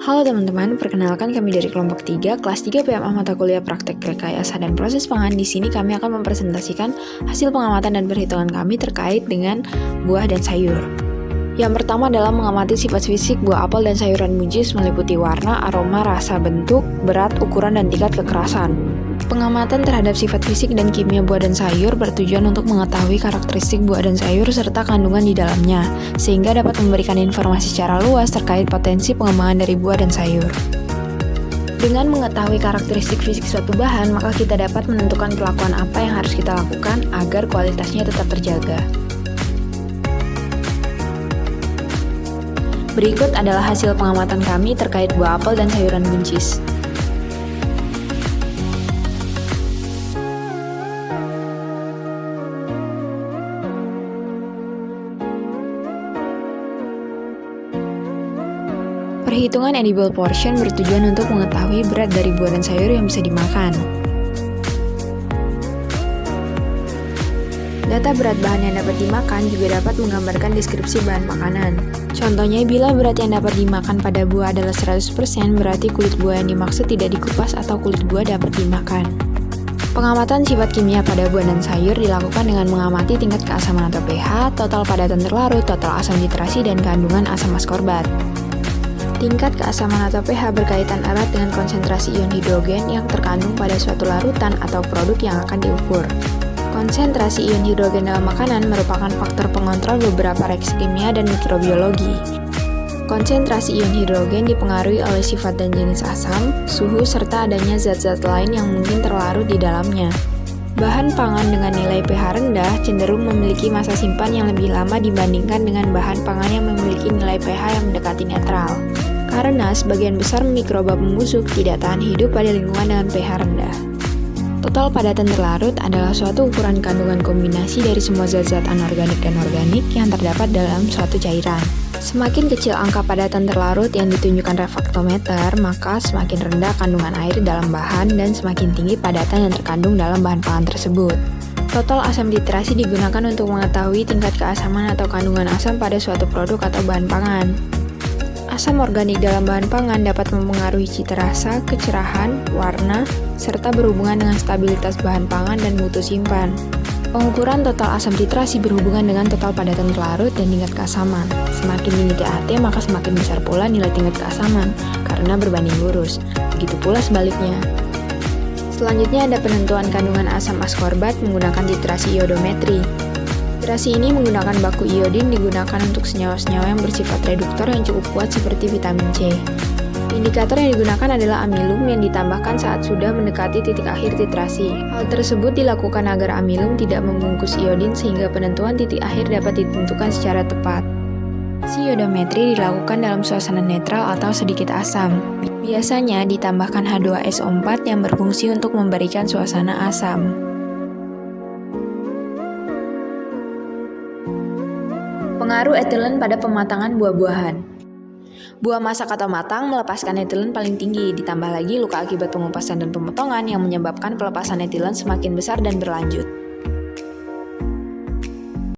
Halo teman-teman, perkenalkan kami dari kelompok 3, kelas 3 PMA mata kuliah praktek rekayasa dan proses pangan. Di sini kami akan mempresentasikan hasil pengamatan dan perhitungan kami terkait dengan buah dan sayur. Yang pertama adalah mengamati sifat fisik buah apel dan sayuran buncis meliputi warna, aroma, rasa, bentuk, berat, ukuran, dan tingkat kekerasan. Pengamatan terhadap sifat fisik dan kimia buah dan sayur bertujuan untuk mengetahui karakteristik buah dan sayur serta kandungan di dalamnya, sehingga dapat memberikan informasi secara luas terkait potensi pengembangan dari buah dan sayur. Dengan mengetahui karakteristik fisik suatu bahan, maka kita dapat menentukan perlakuan apa yang harus kita lakukan agar kualitasnya tetap terjaga. Berikut adalah hasil pengamatan kami terkait buah apel dan sayuran buncis. Perhitungan edible portion bertujuan untuk mengetahui berat dari buah dan sayur yang bisa dimakan. Data berat bahan yang dapat dimakan juga dapat menggambarkan deskripsi bahan makanan. Contohnya, bila berat yang dapat dimakan pada buah adalah 100%, berarti kulit buah yang dimaksud tidak dikupas atau kulit buah dapat dimakan. Pengamatan sifat kimia pada buah dan sayur dilakukan dengan mengamati tingkat keasaman atau pH, total padatan terlarut, total asam literasi, dan kandungan asam askorbat. Tingkat keasaman atau pH berkaitan erat dengan konsentrasi ion hidrogen yang terkandung pada suatu larutan atau produk yang akan diukur. Konsentrasi ion hidrogen dalam makanan merupakan faktor pengontrol beberapa reaksi kimia dan mikrobiologi. Konsentrasi ion hidrogen dipengaruhi oleh sifat dan jenis asam, suhu, serta adanya zat-zat lain yang mungkin terlarut di dalamnya. Bahan pangan dengan nilai pH rendah cenderung memiliki masa simpan yang lebih lama dibandingkan dengan bahan pangan yang memiliki nilai pH yang mendekati netral. Karena sebagian besar mikroba pembusuk tidak tahan hidup pada lingkungan dengan pH rendah. Total padatan terlarut adalah suatu ukuran kandungan kombinasi dari semua zat-zat anorganik dan organik yang terdapat dalam suatu cairan. Semakin kecil angka padatan terlarut yang ditunjukkan refraktometer, maka semakin rendah kandungan air dalam bahan dan semakin tinggi padatan yang terkandung dalam bahan pangan tersebut. Total asam literasi digunakan untuk mengetahui tingkat keasaman atau kandungan asam pada suatu produk atau bahan pangan. Asam organik dalam bahan pangan dapat mempengaruhi cita rasa, kecerahan, warna, serta berhubungan dengan stabilitas bahan pangan dan mutu simpan. Pengukuran total asam literasi berhubungan dengan total padatan terlarut dan tingkat keasaman. Semakin tinggi TAT, maka semakin besar pula nilai tingkat keasaman, karena berbanding lurus. Begitu pula sebaliknya. Selanjutnya ada penentuan kandungan asam askorbat menggunakan titrasi iodometri. Titrasi ini menggunakan baku iodin digunakan untuk senyawa-senyawa yang bersifat reduktor yang cukup kuat seperti vitamin C. Indikator yang digunakan adalah amilum yang ditambahkan saat sudah mendekati titik akhir titrasi. Hal tersebut dilakukan agar amilum tidak membungkus iodin sehingga penentuan titik akhir dapat ditentukan secara tepat. Iodometri dilakukan dalam suasana netral atau sedikit asam. Biasanya ditambahkan H2SO4 yang berfungsi untuk memberikan suasana asam. Pengaruh etilen pada pematangan buah-buahan. Buah masak atau matang melepaskan etilen paling tinggi, ditambah lagi luka akibat pengupasan dan pemotongan yang menyebabkan pelepasan etilen semakin besar dan berlanjut.